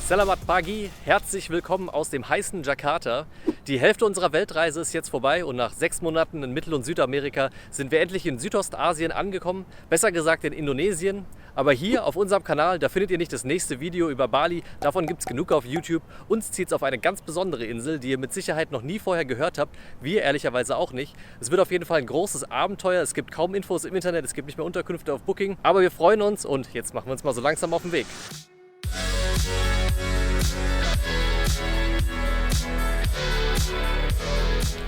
Selamat pagi, herzlich willkommen aus dem heißen Jakarta. Die Hälfte unserer Weltreise ist jetzt vorbei und nach 6 Monaten in Mittel- und Südamerika sind wir endlich in Südostasien angekommen, besser gesagt in Indonesien. Aber hier auf unserem Kanal, da findet ihr nicht das nächste Video über Bali, davon gibt es genug auf YouTube. Uns zieht es auf eine ganz besondere Insel, die ihr mit Sicherheit noch nie vorher gehört habt, wir ehrlicherweise auch nicht. Es wird auf jeden Fall ein großes Abenteuer, es gibt kaum Infos im Internet, es gibt nicht mehr Unterkünfte auf Booking, aber wir freuen uns und jetzt machen wir uns mal so langsam auf den Weg.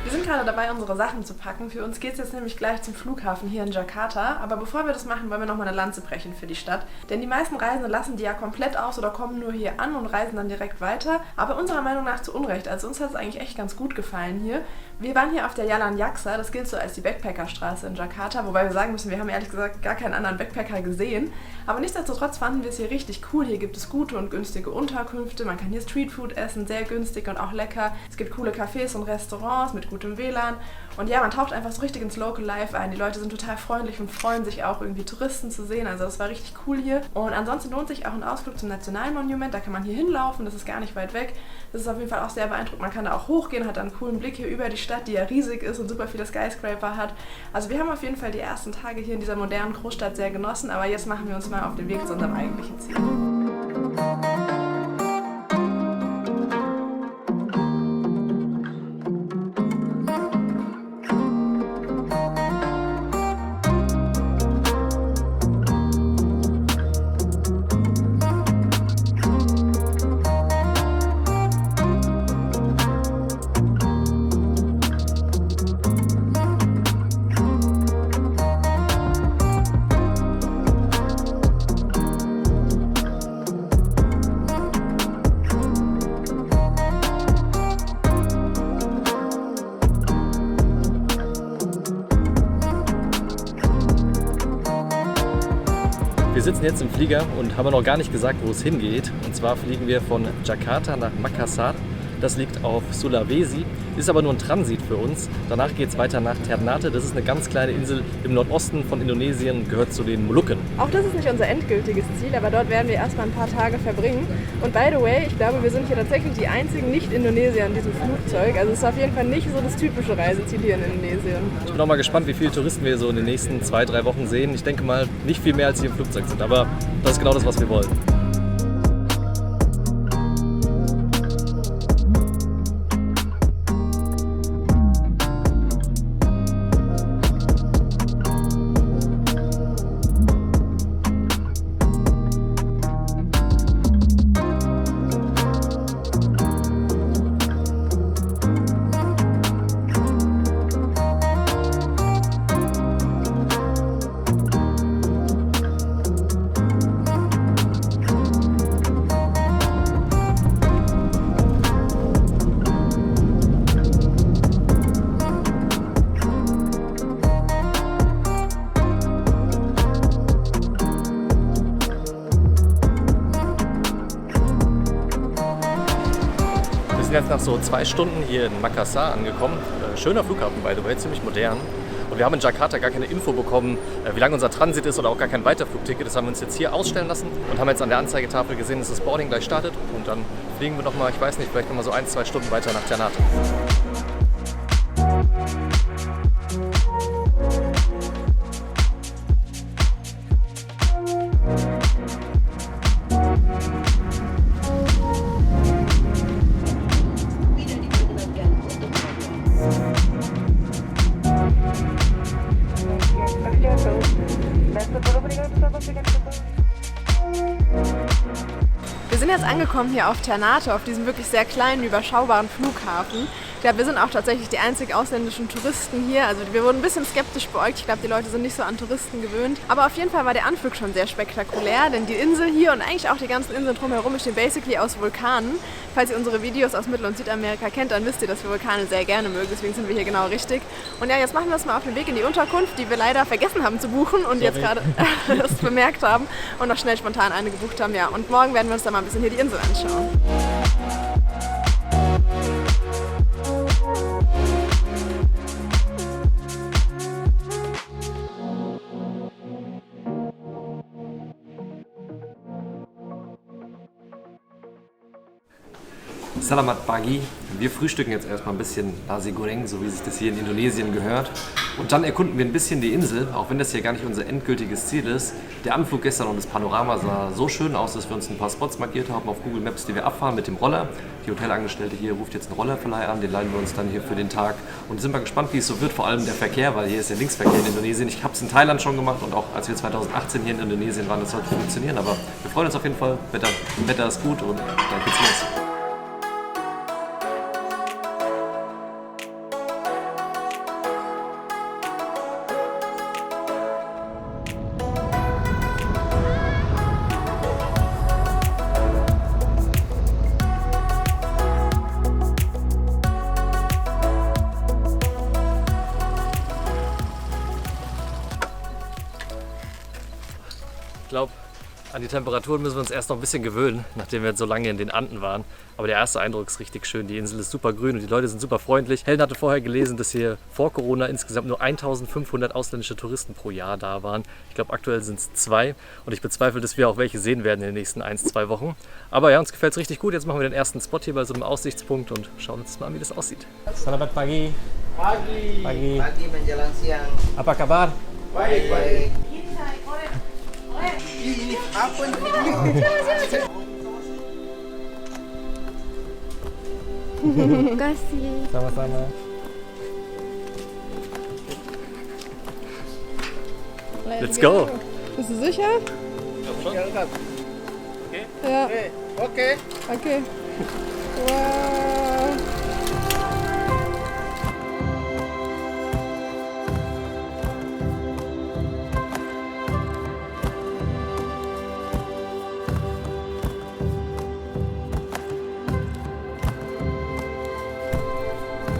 Wir sind gerade dabei, unsere Sachen zu packen. Für uns geht es jetzt nämlich gleich zum Flughafen hier in Jakarta. Aber bevor wir das machen, wollen wir nochmal eine Lanze brechen für die Stadt. Denn die meisten Reisende lassen die ja komplett aus oder kommen nur hier an und reisen dann direkt weiter. Aber unserer Meinung nach zu Unrecht. Also uns hat es eigentlich echt ganz gut gefallen hier. Wir waren hier auf der Jalan Yaksa, das gilt so als die Backpackerstraße in Jakarta. Wobei wir sagen müssen, wir haben ehrlich gesagt gar keinen anderen Backpacker gesehen. Aber nichtsdestotrotz fanden wir es hier richtig cool. Hier gibt es gute und günstige Unterkünfte. Man kann hier Streetfood essen, sehr günstig und auch lecker. Es gibt coole Cafés und Restaurants mit gutem WLAN. Und ja, man taucht einfach so richtig ins Local Life ein. Die Leute sind total freundlich und freuen sich auch irgendwie Touristen zu sehen. Also das war richtig cool hier. Und ansonsten lohnt sich auch ein Ausflug zum Nationalmonument. Da kann man hier hinlaufen, das ist gar nicht weit weg. Das ist auf jeden Fall auch sehr beeindruckend. Man kann da auch hochgehen, hat dann einen coolen Blick hier über die Stadt, die ja riesig ist und super viele Skyscraper hat. Also wir haben auf jeden Fall die ersten Tage hier in dieser modernen Großstadt sehr genossen. Aber jetzt machen wir uns mal auf den Weg zu unserem eigentlichen Ziel. Wir sitzen jetzt im Flieger und haben noch gar nicht gesagt, wo es hingeht. Und zwar fliegen wir von Jakarta nach Makassar. Das liegt auf Sulawesi, ist aber nur ein Transit für uns. Danach geht es weiter nach Ternate. Das ist eine ganz kleine Insel im Nordosten von Indonesien, gehört zu den Molukken. Auch das ist nicht unser endgültiges Ziel, aber dort werden wir erstmal ein paar Tage verbringen. Und by the way, ich glaube, wir sind hier tatsächlich die einzigen Nicht-Indonesier in diesem Flugzeug. Also es ist auf jeden Fall nicht so das typische Reiseziel hier in Indonesien. Ich bin auch mal gespannt, wie viele Touristen wir so in den nächsten 2-3 Wochen sehen. Ich denke mal, nicht viel mehr als hier im Flugzeug sind, aber das ist genau das, was wir wollen. Wir sind jetzt nach so 2 Stunden hier in Makassar angekommen. Schöner Flughafen, by the way, ziemlich modern. Und wir haben in Jakarta gar keine Info bekommen, wie lang unser Transit ist oder auch gar kein Weiterflugticket. Das haben wir uns jetzt hier ausstellen lassen und haben jetzt an der Anzeigetafel gesehen, dass das Boarding gleich startet. Und dann fliegen wir nochmal, ich weiß nicht, vielleicht nochmal so 1-2 Stunden weiter nach Ternate. Wir sind jetzt angekommen hier auf Ternate, auf diesem wirklich sehr kleinen, überschaubaren Flughafen. Ich glaube, wir sind auch tatsächlich die einzigen ausländischen Touristen hier. Also wir wurden ein bisschen skeptisch beäugt. Ich glaube, die Leute sind nicht so an Touristen gewöhnt. Aber auf jeden Fall war der Anflug schon sehr spektakulär, denn die Insel hier und eigentlich auch die ganzen Inseln drumherum bestehen basically aus Vulkanen. Falls ihr unsere Videos aus Mittel- und Südamerika kennt, dann wisst ihr, dass wir Vulkane sehr gerne mögen. Deswegen sind wir hier genau richtig. Und ja, jetzt machen wir uns mal auf den Weg in die Unterkunft, die wir leider vergessen haben zu buchen und jetzt gerade das bemerkt haben und noch schnell spontan eine gebucht haben. Ja, und morgen werden wir uns dann mal ein bisschen hier die Insel anschauen. Selamat pagi. Wir frühstücken jetzt erstmal ein bisschen Nasi Goreng, so wie sich das hier in Indonesien gehört. Und dann erkunden wir ein bisschen die Insel, auch wenn das hier gar nicht unser endgültiges Ziel ist. Der Anflug gestern und das Panorama sah so schön aus, dass wir uns ein paar Spots markiert haben auf Google Maps, die wir abfahren mit dem Roller. Die Hotelangestellte hier ruft jetzt einen Rollerverleih an, den leihen wir uns dann hier für den Tag. Und sind mal gespannt, wie es so wird, vor allem der Verkehr, weil hier ist der Linksverkehr in Indonesien. Ich habe es in Thailand schon gemacht und auch als wir 2018 hier in Indonesien waren, das sollte funktionieren. Aber wir freuen uns auf jeden Fall, Wetter ist gut und dann geht's los. Ich glaube, an die Temperaturen müssen wir uns erst noch ein bisschen gewöhnen, nachdem wir jetzt so lange in den Anden waren. Aber der erste Eindruck ist richtig schön. Die Insel ist super grün und die Leute sind super freundlich. Helen hatte vorher gelesen, dass hier vor Corona insgesamt nur 1500 ausländische Touristen pro Jahr da waren. Ich glaube, aktuell sind es 2 und ich bezweifle, dass wir auch welche sehen werden in den nächsten 1-2 Wochen. Aber ja, uns gefällt es richtig gut. Jetzt machen wir den ersten Spot hier bei so einem Aussichtspunkt und schauen uns mal an, wie das aussieht. Selamat pagi. Pagi. Pagi. Pagi menjelang siang. Apa kabar? Baik, baik. Apa ini? Terima kasih. Sama-sama. Let's go! Bist du sicher? Ja, schon. Ja. Oke. Okay. Wow.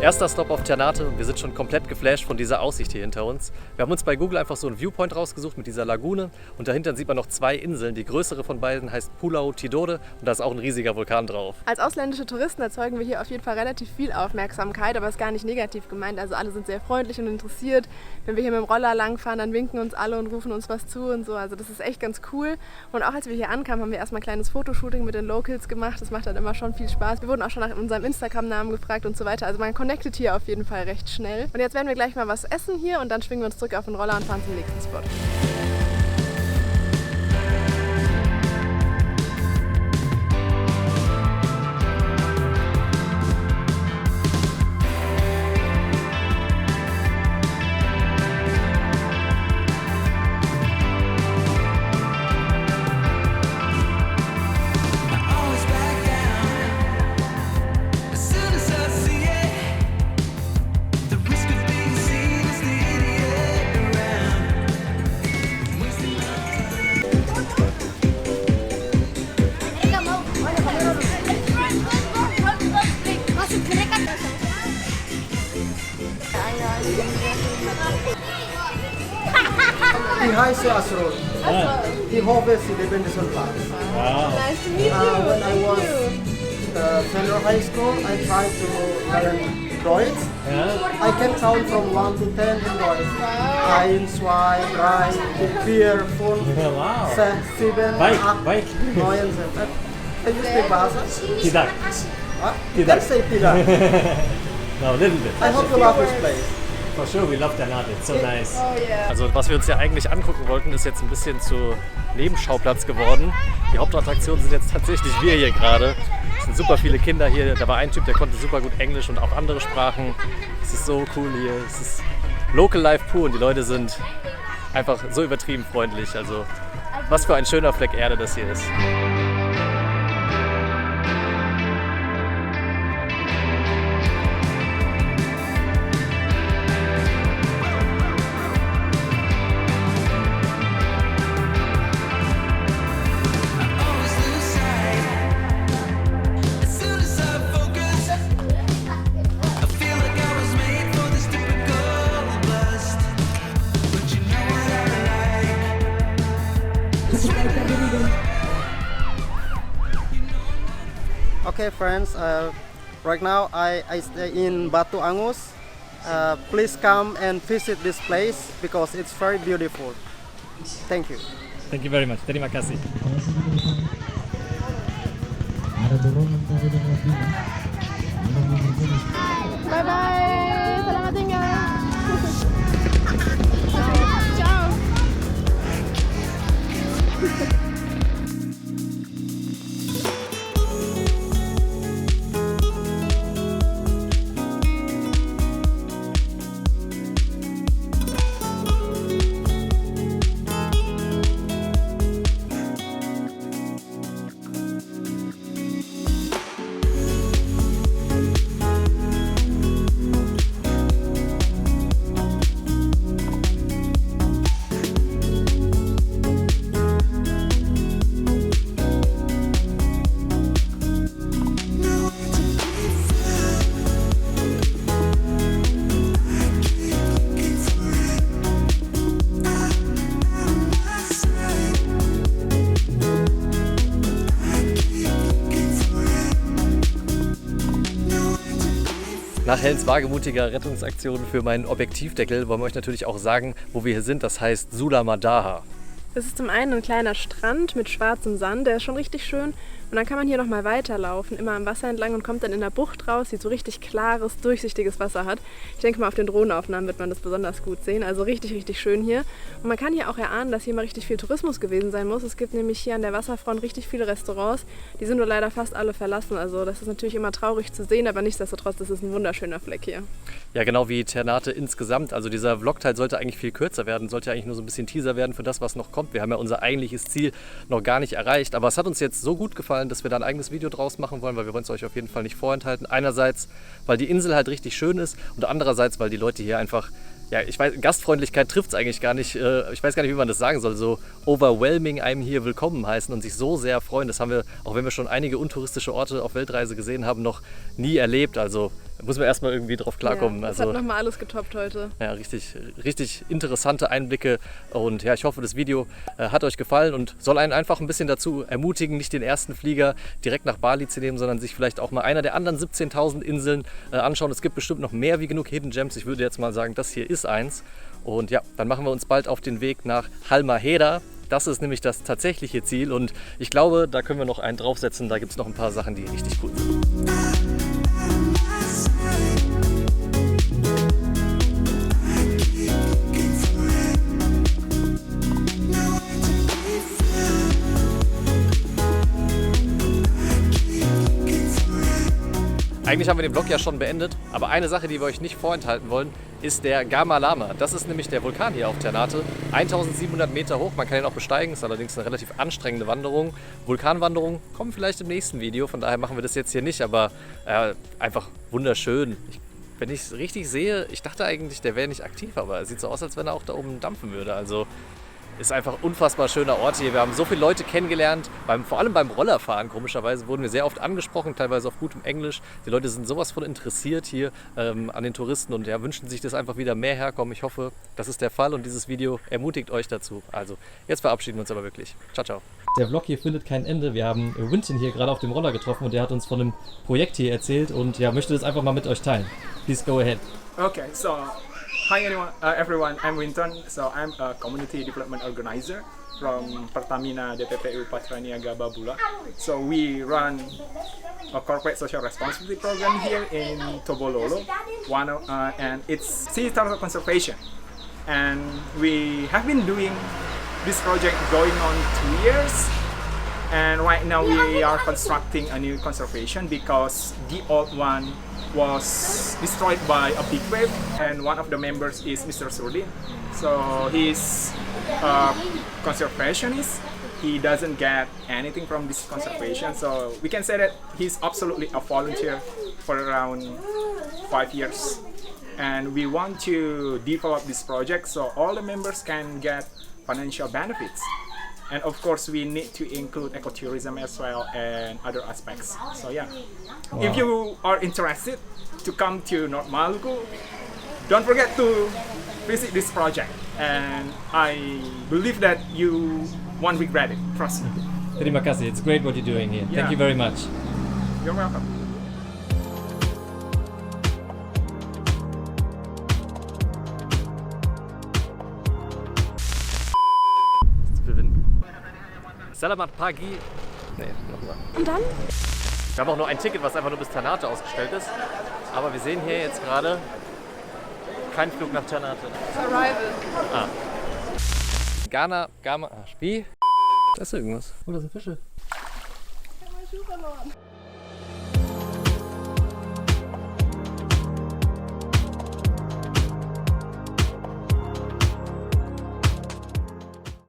Erster Stop auf Ternate und wir sind schon komplett geflasht von dieser Aussicht hier hinter uns. Wir haben uns bei Google einfach so einen Viewpoint rausgesucht mit dieser Lagune und dahinter sieht man noch 2 Inseln. Die größere von beiden heißt Pulau Tidore und da ist auch ein riesiger Vulkan drauf. Als ausländische Touristen erzeugen wir hier auf jeden Fall relativ viel Aufmerksamkeit, aber ist gar nicht negativ gemeint. Also alle sind sehr freundlich und interessiert. Wenn wir hier mit dem Roller langfahren, dann winken uns alle und rufen uns was zu und so. Also das ist echt ganz cool. Und auch als wir hier ankamen, haben wir erstmal ein kleines Fotoshooting mit den Locals gemacht. Das macht dann immer schon viel Spaß. Wir wurden auch schon nach unserem Instagram-Namen gefragt und so weiter. Also man connectet hier auf jeden Fall recht schnell. Und jetzt werden wir gleich mal was essen hier und dann schwingen wir uns zurück auf den Roller und fahren zum nächsten Spot. Hi, saya Asrul. Di Hoves di Bendeson Park. Nice to meet you. When I was senior high school, I tried to learn Deutsch. I can count from 1 to 10 in Deutsch. 1, 2, 3, 4, 5, 6, 7, 8, Baik. 9, 10. Can you speak Bahasa? Tidak. What? Tidak. Let's say tidak. No, a little bit. I hope you love this place. For sure, we love Ternate. It's so nice. Oh yeah. Also was wir uns ja eigentlich angucken wollten, ist jetzt ein bisschen zu Nebenschauplatz geworden. Die Hauptattraktion sind jetzt tatsächlich wir hier gerade. Es sind super viele Kinder hier. Da war ein Typ, der konnte super gut Englisch und auch andere Sprachen. Es ist so cool hier. Es ist Local Life pur und die Leute sind einfach so übertrieben freundlich. Also was für ein schöner Fleck Erde das hier ist. Okay, friends. Right now I stay in Batu Angus. Please come and visit this place because it's very beautiful. Thank you. Thank you very much. Terima kasih. Bye bye, selamat tinggal. Ciao. Nach Helens wagemutiger Rettungsaktion für meinen Objektivdeckel wollen wir euch natürlich auch sagen, wo wir hier sind. Das heißt Sula Madaha. Das ist zum einen ein kleiner Strand mit schwarzem Sand, der ist schon richtig schön. Und dann kann man hier nochmal weiterlaufen, immer am Wasser entlang und kommt dann in der Bucht raus, die so richtig klares, durchsichtiges Wasser hat. Ich denke mal, auf den Drohnenaufnahmen wird man das besonders gut sehen. Also richtig, richtig schön hier. Und man kann hier auch erahnen, dass hier mal richtig viel Tourismus gewesen sein muss. Es gibt nämlich hier an der Wasserfront richtig viele Restaurants. Die sind nur leider fast alle verlassen. Also das ist natürlich immer traurig zu sehen, aber nichtsdestotrotz, das ist ein wunderschöner Fleck hier. Ja, genau wie Ternate insgesamt. Also dieser Vlogteil sollte eigentlich viel kürzer werden, sollte eigentlich nur so ein bisschen Teaser werden für das, was noch kommt. Wir haben ja unser eigentliches Ziel noch gar nicht erreicht. Aber es hat uns jetzt so gut gefallen, dass wir da ein eigenes Video draus machen wollen, weil wir wollen es euch auf jeden Fall nicht vorenthalten. Einerseits, weil die Insel halt richtig schön ist und andererseits, weil die Leute hier einfach, ja, ich weiß, Gastfreundlichkeit trifft es eigentlich gar nicht. Ich weiß gar nicht, wie man das sagen soll, so overwhelming einem hier willkommen heißen und sich so sehr freuen. Das haben wir, auch wenn wir schon einige untouristische Orte auf Weltreise gesehen haben, noch nie erlebt. Also da muss man erstmal irgendwie drauf klarkommen. Ja, das also, hat nochmal alles getoppt heute. Ja, richtig, richtig interessante Einblicke und ja, ich hoffe, das Video hat euch gefallen und soll einen einfach ein bisschen dazu ermutigen, nicht den ersten Flieger direkt nach Bali zu nehmen, sondern sich vielleicht auch mal einer der anderen 17.000 Inseln anschauen. Es gibt bestimmt noch mehr wie genug Hidden Gems. Ich würde jetzt mal sagen, das hier ist eins. Und ja, dann machen wir uns bald auf den Weg nach Halmahera. Das ist nämlich das tatsächliche Ziel und ich glaube, da können wir noch einen draufsetzen. Da gibt es noch ein paar Sachen, die richtig cool sind. Eigentlich haben wir den Vlog ja schon beendet, aber eine Sache, die wir euch nicht vorenthalten wollen, ist der Gama Lama. Das ist nämlich der Vulkan hier auf Ternate, 1700 Meter hoch, man kann ihn auch besteigen, ist allerdings eine relativ anstrengende Wanderung. Vulkanwanderung kommen vielleicht im nächsten Video, von daher machen wir das jetzt hier nicht, aber einfach wunderschön. Wenn ich es richtig sehe, ich dachte eigentlich, der wäre nicht aktiv, aber es sieht so aus, als wenn er auch da oben dampfen würde. Also ist einfach ein unfassbar schöner Ort hier. Wir haben so viele Leute kennengelernt, vor allem beim Rollerfahren komischerweise wurden wir sehr oft angesprochen, teilweise auf gutem Englisch. Die Leute sind sowas von interessiert hier an den Touristen und ja, wünschen sich, dass einfach wieder mehr herkommen. Ich hoffe, das ist der Fall und dieses Video ermutigt euch dazu. Also, jetzt verabschieden wir uns aber wirklich. Ciao, ciao. Der Vlog hier findet kein Ende. Wir haben Winton hier gerade auf dem Roller getroffen und der hat uns von einem Projekt hier erzählt und ja, möchte das einfach mal mit euch teilen. Please go ahead. Okay, so hi everyone, I'm Winton. So I'm a community development organizer from Pertamina DPPU Patraniaga Babula. So we run a corporate social responsibility program here in Tobololo, and it's sea turtle conservation. And we have been doing this project going on 2 years. And right now we are constructing a new conservation because the old one was destroyed by a big wave, and one of the members is Mr. Surdin. So he's a conservationist. He doesn't get anything from this conservation, so we can say that he's absolutely a volunteer for around 5 years. And we want to develop this project so all the members can get financial benefits. And of course, we need to include ecotourism as well and other aspects. So yeah, wow. If you are interested to come to North Maluku, don't forget to visit this project. And I believe that you won't regret it, trust me. Terima kasih, it's great what you're doing here. Yeah. Thank you very much. You're welcome. Selamat pagi. Nee, nochmal. Und dann? Wir haben auch nur ein Ticket, was einfach nur bis Ternate ausgestellt ist. Aber wir sehen hier jetzt gerade keinen Flug nach Ternate. Arrival. Gama, wie? Da ist irgendwas. Oh, da sind Fische. Ich hab meinen Schuh verloren.